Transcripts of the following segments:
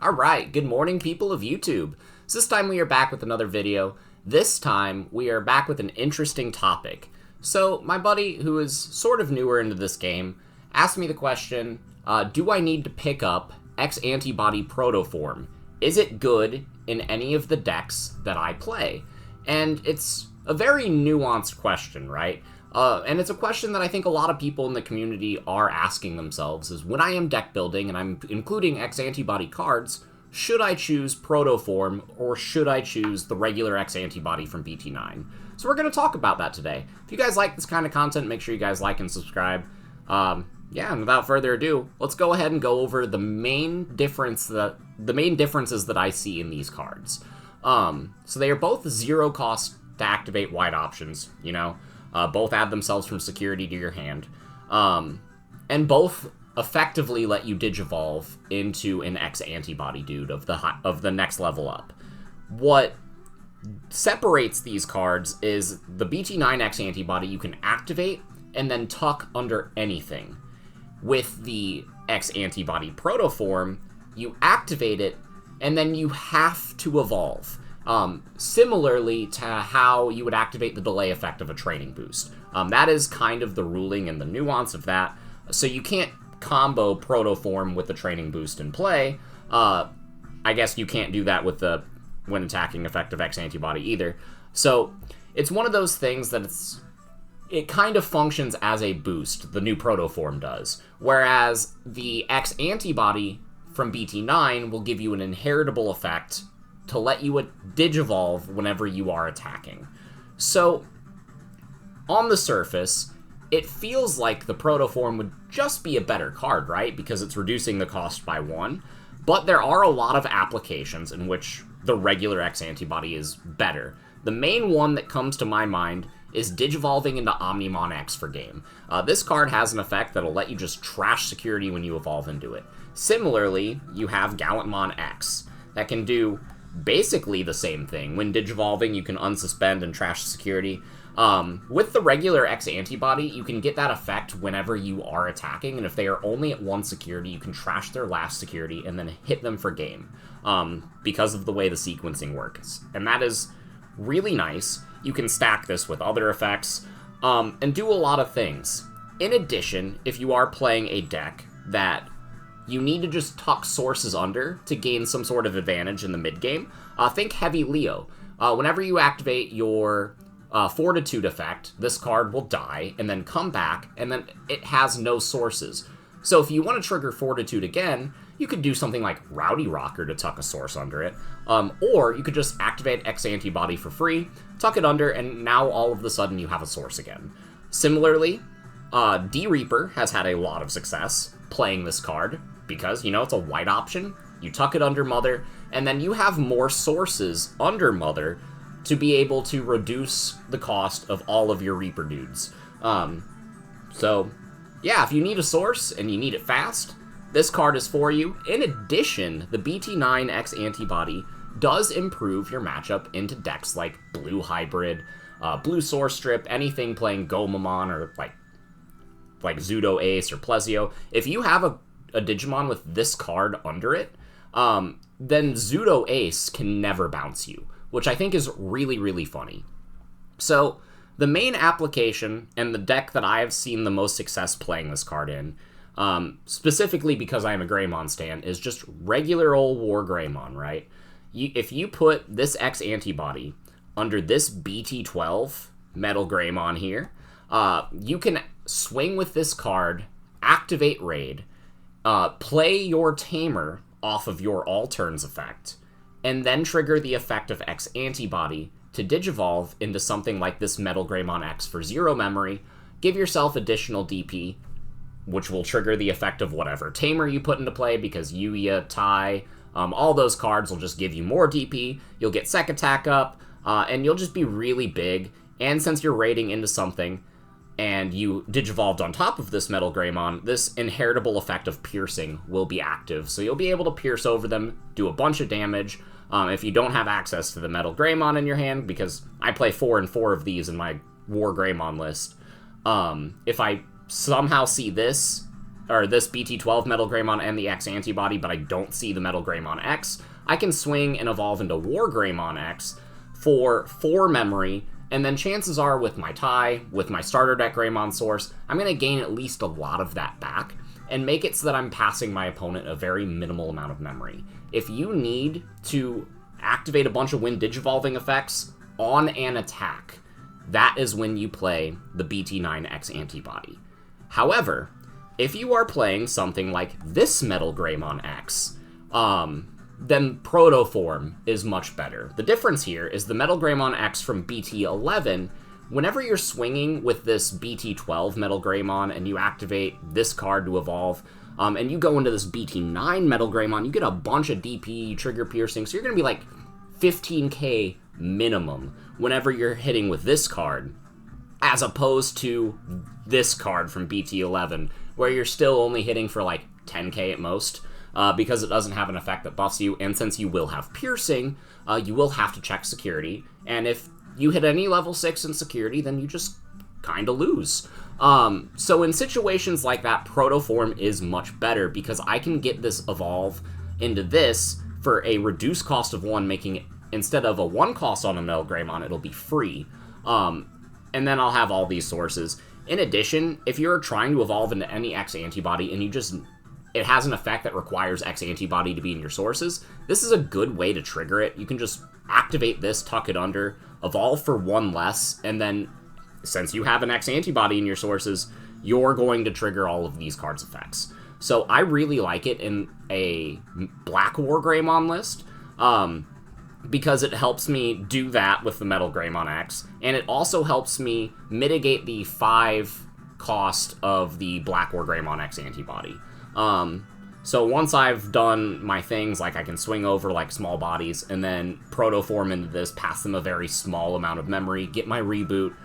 Alright, good morning people of YouTube. So this time we are back with another video. This time we are back with an interesting topic. So my buddy, who is sort of newer into this game, asked me the question, do I need to pick up X Antibody Protoform? Is it good in any of the decks that I play? And it's a very nuanced question, right? And it's a question that I think a lot of people in the community are asking themselves, is when I am deck building and I'm including X Antibody cards, should I choose Protoform or should I choose the regular X Antibody from BT9? So we're going to talk about that today. If you guys like this kind of content, make sure you guys like and subscribe. And without further ado, let's go ahead and go over the main differences that I see in these cards. So they are both zero cost to activate white options, you know. Both add themselves from security to your hand. And both effectively let you digivolve into an X Antibody dude of the next level up. What separates these cards is the BT9 X Antibody you can activate and then tuck under anything. With the X Antibody Protoform, you activate it and then you have to evolve. Similarly to how you would activate the delay effect of a training boost. That is kind of the ruling and the nuance of that. So you can't combo Protoform with the training boost in play. I guess you can't do that with the when attacking effect of X Antibody either. So it's one of those things that it kind of functions as a boost, the new Protoform does. Whereas the X Antibody from BT9 will give you an inheritable effect to let you digivolve whenever you are attacking. So, on the surface, it feels like the Protoform would just be a better card, right? Because it's reducing the cost by 1. But there are a lot of applications in which the regular X Antibody is better. The main one that comes to my mind is digivolving into Omnimon X for game. This card has an effect that'll let you just trash security when you evolve into it. Similarly, you have Gallantmon X that can do basically the same thing. When digivolving, you can unsuspend and trash security. With the regular X Antibody, you can get that effect whenever you are attacking, and if they are only at 1 security, you can trash their last security and then hit them for game, because of the way the sequencing works. And that is really nice. You can stack this with other effects, and do a lot of things. In addition, if you are playing a deck that you need to just tuck sources under to gain some sort of advantage in the mid-game, think Heavy Leo. Whenever you activate your Fortitude effect, this card will die and then come back, and then it has no sources. So if you want to trigger Fortitude again, you could do something like Rowdy Rocker to tuck a source under it, or you could just activate X Antibody for free, tuck it under, and now all of a sudden you have a source again. Similarly, D-Reaper has had a lot of success playing this card, because, you know, it's a white option, you tuck it under Mother, and then you have more sources under Mother to be able to reduce the cost of all of your Reaper dudes. So, yeah, if you need a source and you need it fast, this card is for you. In addition, the BT9 X Antibody does improve your matchup into decks like Blue Hybrid, Blue Source Strip, anything playing Gomamon or like Zudo Ace or Plesio. If you have a Digimon with this card under it, then Zudo Ace can never bounce you, which I think is really, really funny. So, the main application and the deck that I have seen the most success playing this card in, specifically because I am a Greymon stan, is just regular old War Greymon, right? If you put this X Antibody under this BT12 Metal Greymon here, you can swing with this card, activate Raid, play your Tamer off of your All Turns effect, and then trigger the effect of X Antibody to digivolve into something like this Metal Greymon X for 0 memory, give yourself additional DP, which will trigger the effect of whatever Tamer you put into play, because Yuya, Tai, all those cards will just give you more DP, you'll get Sec Attack up, and you'll just be really big, and since you're raiding into something, and you digivolved on top of this Metal Greymon, this inheritable effect of piercing will be active. So you'll be able to pierce over them, do a bunch of damage. If you don't have access to the Metal Greymon in your hand, because I play 4 and 4 of these in my War Greymon list, if I somehow see this or this BT12 Metal Greymon and the X Antibody, but I don't see the Metal Greymon X, I can swing and evolve into War Greymon X for 4 memory, and then chances are with my tie, with my starter deck Greymon source, I'm going to gain at least a lot of that back, and make it so that I'm passing my opponent a very minimal amount of memory. If you need to activate a bunch of Wind Digivolving effects on an attack, that is when you play the BT9 X Antibody. However, if you are playing something like this Metal Greymon X, then Protoform is much better. The difference here is the Metal Greymon X from BT11, whenever you're swinging with this BT12 Metal Greymon and you activate this card to evolve, and you go into this BT9 Metal Greymon, you get a bunch of DP, trigger piercing, so you're going to be like 15k minimum whenever you're hitting with this card, as opposed to this card from BT11, where you're still only hitting for like 10k at most, because it doesn't have an effect that buffs you, and since you will have piercing, you will have to check security, and if you hit any level 6 in security, then you just kind of lose. So in situations like that, Protoform is much better, because I can get this evolve into this for a reduced cost of 1, making it, instead of a 1 cost on a Metal Greymon, it'll be free. And then I'll have all these sources. In addition, if you're trying to evolve into any X Antibody and it has an effect that requires X Antibody to be in your sources, this is a good way to trigger it. You can just activate this, tuck it under, evolve for 1 less, and then since you have an X Antibody in your sources, you're going to trigger all of these cards' effects. So I really like it in a Black War Greymon list, because it helps me do that with the Metal Greymon X, and it also helps me mitigate the 5 cost of the Black War Greymon X Antibody. So once I've done my things, like I can swing over like small bodies, and then Protoform into this, pass them a very small amount of memory, get my reboot,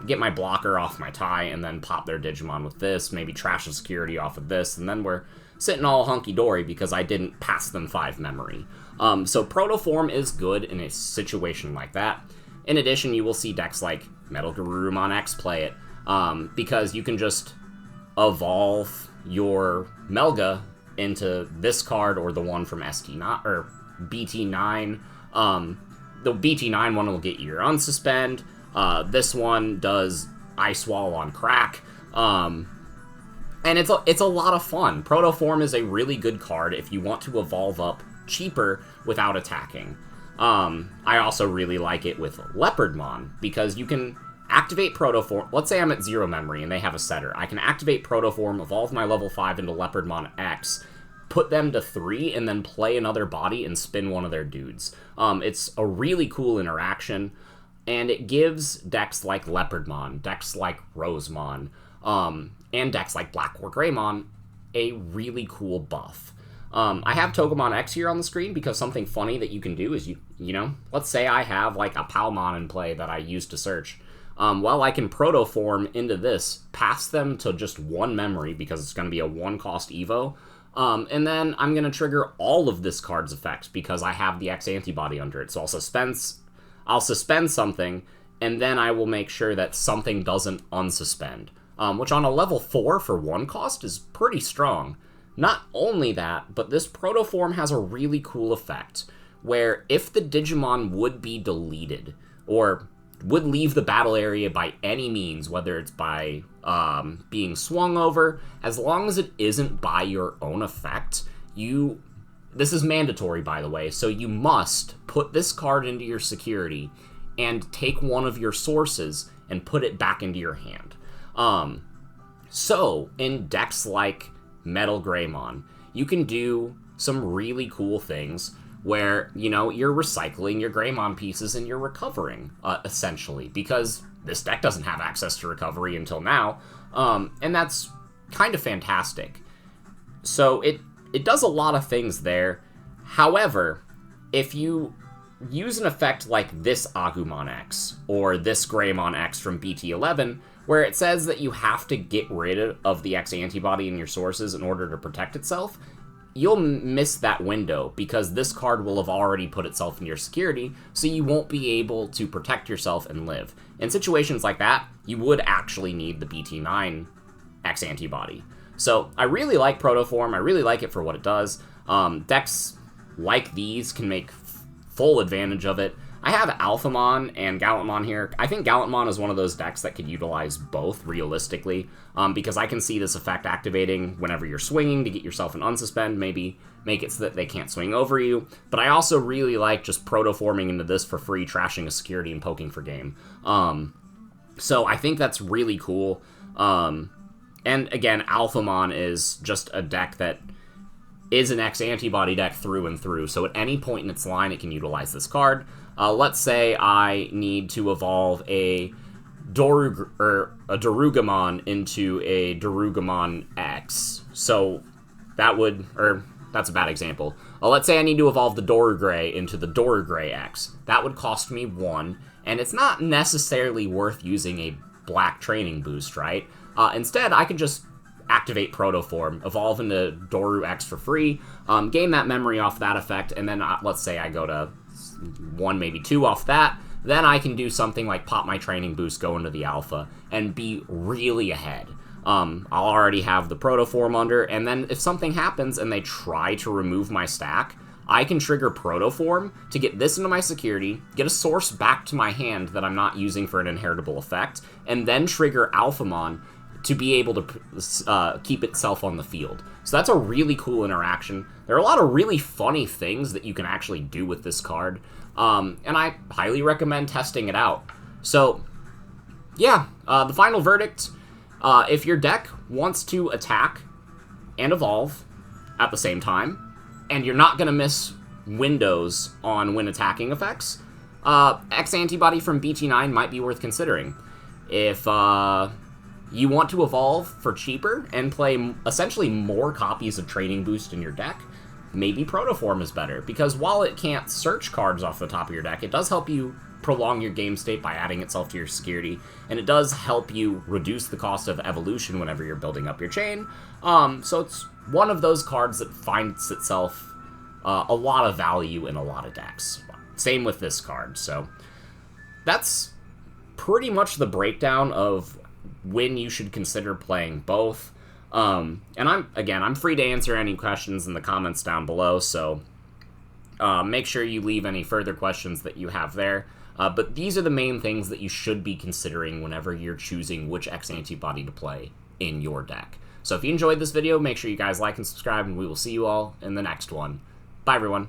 get my blocker off my tie, and then pop their Digimon with this, maybe trash the security off of this, and then we're sitting all hunky-dory because I didn't pass them 5 memory. So Protoform is good in a situation like that. In addition, you will see decks like Metal Garurumon X play it, because you can just evolve your Melga into this card or the one from ST9 or BT9. The BT9 one will get your unsuspend. This one does Ice Wall on crack. And it's a lot of fun. Protoform is a really good card if you want to evolve up cheaper without attacking. I also really like it with Leopardmon, because you can activate Protoform. Let's say I'm at 0 memory and they have a setter. I can activate Protoform, evolve my level 5 into Leopardmon X, put them to 3, and then play another body and spin one of their dudes. It's a really cool interaction, and it gives decks like Leopardmon, decks like Rosemon, and decks like Black War Greymon a really cool buff. I have Togemon X here on the screen because something funny that you can do is, you know, let's say I have like a Palmon in play that I used to search. Well, I can Protoform into this, pass them to just 1 memory because it's going to be a 1 cost Evo, and then I'm going to trigger all of this card's effects because I have the X Antibody under it. So I'll suspend something, and then I will make sure that something doesn't unsuspend, which on a level 4 for 1 cost is pretty strong. Not only that, but this Protoform has a really cool effect, where if the Digimon would be deleted, or would leave the battle area by any means, whether it's by being swung over, as long as it isn't by your own effect, this is mandatory, by the way, so you must put this card into your security and take one of your sources and put it back into your hand. So in decks like Metal Greymon, you can do some really cool things where, you know, you're recycling your Greymon pieces and you're recovering, essentially, because this deck doesn't have access to recovery until now, and that's kind of fantastic. So it does a lot of things there. However, if you use an effect like this Agumon X, or this Greymon X from BT11, where it says that you have to get rid of the X Antibody in your sources in order to protect itself, you'll miss that window, because this card will have already put itself in your security, so you won't be able to protect yourself and live. In situations like that, you would actually need the BT9 X Antibody. So I really like Protoform. I really like it for what it does. Decks like these can make full advantage of it. I have Alphamon and Gallantmon here. I think Gallantmon is one of those decks that could utilize both realistically, because I can see this effect activating whenever you're swinging to get yourself an unsuspend, maybe make it so that they can't swing over you. But I also really like just proto-forming into this for free, trashing a security and poking for game. So I think that's really cool. And again, Alphamon is just a deck that is an X Antibody deck through and through, so at any point in its line, it can utilize this card. Let's say I need to evolve a Darugamon into a Darugamon X. So that would, or that's a bad example. Let's say I need to evolve the Dorugray into the Dorugray X. That would cost me 1, and it's not necessarily worth using a black training boost, right? Instead, I could just activate Protoform, evolve into Doru X for free, gain that memory off that effect, and then let's say I go to 1, maybe 2 off that, then I can do something like pop my training boost, go into the alpha, and be really ahead. I'll already have the Protoform under, and then if something happens and they try to remove my stack, I can trigger Protoform to get this into my security, get a source back to my hand that I'm not using for an inheritable effect, and then trigger Alphamon to be able to keep itself on the field. So that's a really cool interaction. There are a lot of really funny things that you can actually do with this card, and I highly recommend testing it out. So, yeah, the final verdict, if your deck wants to attack and evolve at the same time, and you're not going to miss windows on when attacking effects, X Antibody from BT9 might be worth considering. If you want to evolve for cheaper and play essentially more copies of Training Boost in your deck, maybe Protoform is better, because while it can't search cards off the top of your deck, it does help you prolong your game state by adding itself to your security, and it does help you reduce the cost of evolution whenever you're building up your chain. So it's one of those cards that finds itself a lot of value in a lot of decks. Same with this card. So that's pretty much the breakdown of when you should consider playing both. And I'm free to answer any questions in the comments down below, so make sure you leave any further questions that you have there. But these are the main things that you should be considering whenever you're choosing which X Antibody to play in your deck. So if you enjoyed this video, make sure you guys like and subscribe, and we will see you all in the next one. Bye, everyone.